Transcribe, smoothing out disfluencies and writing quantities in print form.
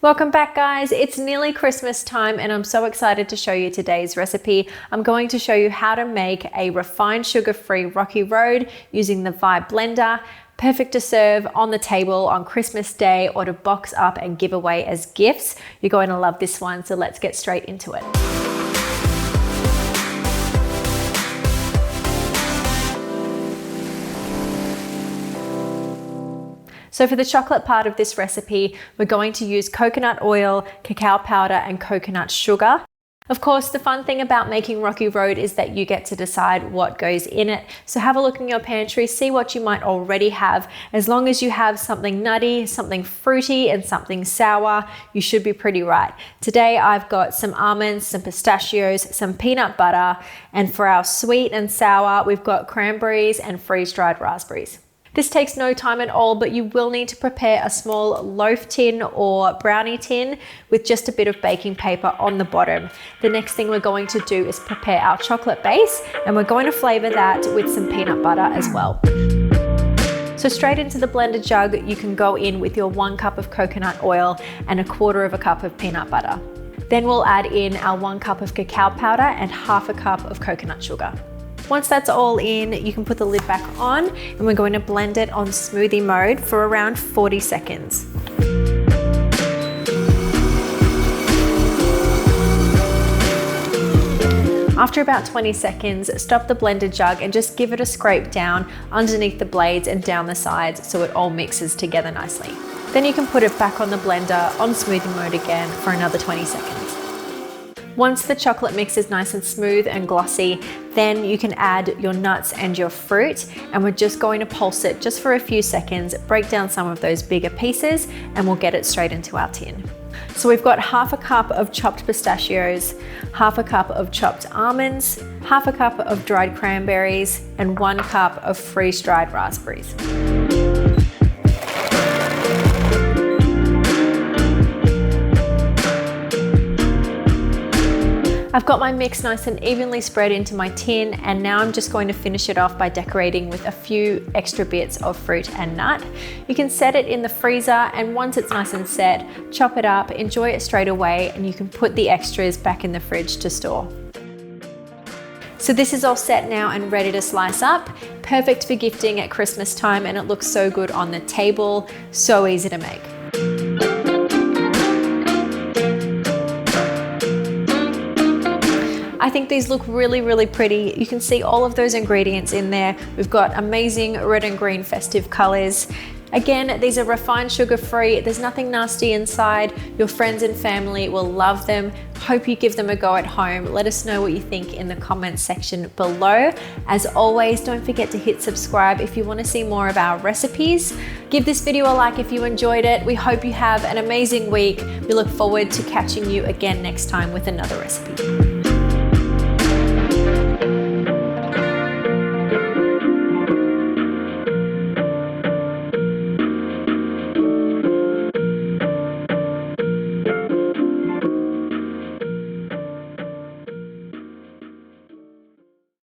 Welcome back, guys. It's nearly Christmas time and I'm so excited to show you today's recipe. I'm going to show you how to make a refined sugar-free Rocky Road using the Vibe blender. Perfect to serve on the table on Christmas Day or to box up and give away as gifts. You're going to love this one, so let's get straight into it. So for the chocolate part of this recipe, we're going to use coconut oil, cacao powder, and coconut sugar. Of course, the fun thing about making Rocky Road is that you get to decide what goes in it. So have a look in your pantry, see what you might already have. As long as you have something nutty, something fruity, and something sour, you should be pretty right. Today, I've got some almonds, some pistachios, some peanut butter, and for our sweet and sour, we've got cranberries and freeze-dried raspberries. This takes no time at all, but you will need to prepare a small loaf tin or brownie tin with just a bit of baking paper on the bottom. The next thing we're going to do is prepare our chocolate base, and we're going to flavor that with some peanut butter as well. So straight into the blender jug, you can go in with your 1 cup of coconut oil and 1/4 cup of peanut butter. Then we'll add in our 1 cup of cacao powder and 1/2 cup of coconut sugar. Once that's all in, you can put the lid back on and we're going to blend it on smoothie mode for around 40 seconds. After about 20 seconds, stop the blender jug and just give it a scrape down underneath the blades and down the sides so it all mixes together nicely. Then you can put it back on the blender on smoothie mode again for another 20 seconds. Once the chocolate mix is nice and smooth and glossy, then you can add your nuts and your fruit, and we're just going to pulse it just for a few seconds, break down some of those bigger pieces, and we'll get it straight into our tin. So we've got 1/2 cup of chopped pistachios, 1/2 cup of chopped almonds, 1/2 cup of dried cranberries, and 1 cup of freeze-dried raspberries. I've got my mix nice and evenly spread into my tin, and now I'm just going to finish it off by decorating with a few extra bits of fruit and nut. You can set it in the freezer, and once it's nice and set, chop it up, enjoy it straight away, and you can put the extras back in the fridge to store. So this is all set now and ready to slice up. Perfect for gifting at Christmas time, and it looks so good on the table, so easy to make. I think these look really, really pretty. You can see all of those ingredients in there. We've got amazing red and green festive colors. Again, these are refined sugar-free. There's nothing nasty inside. Your friends and family will love them. Hope you give them a go at home. Let us know what you think in the comments section below. As always, don't forget to hit subscribe if you want to see more of our recipes. Give this video a like if you enjoyed it. We hope you have an amazing week. We look forward to catching you again next time with another recipe.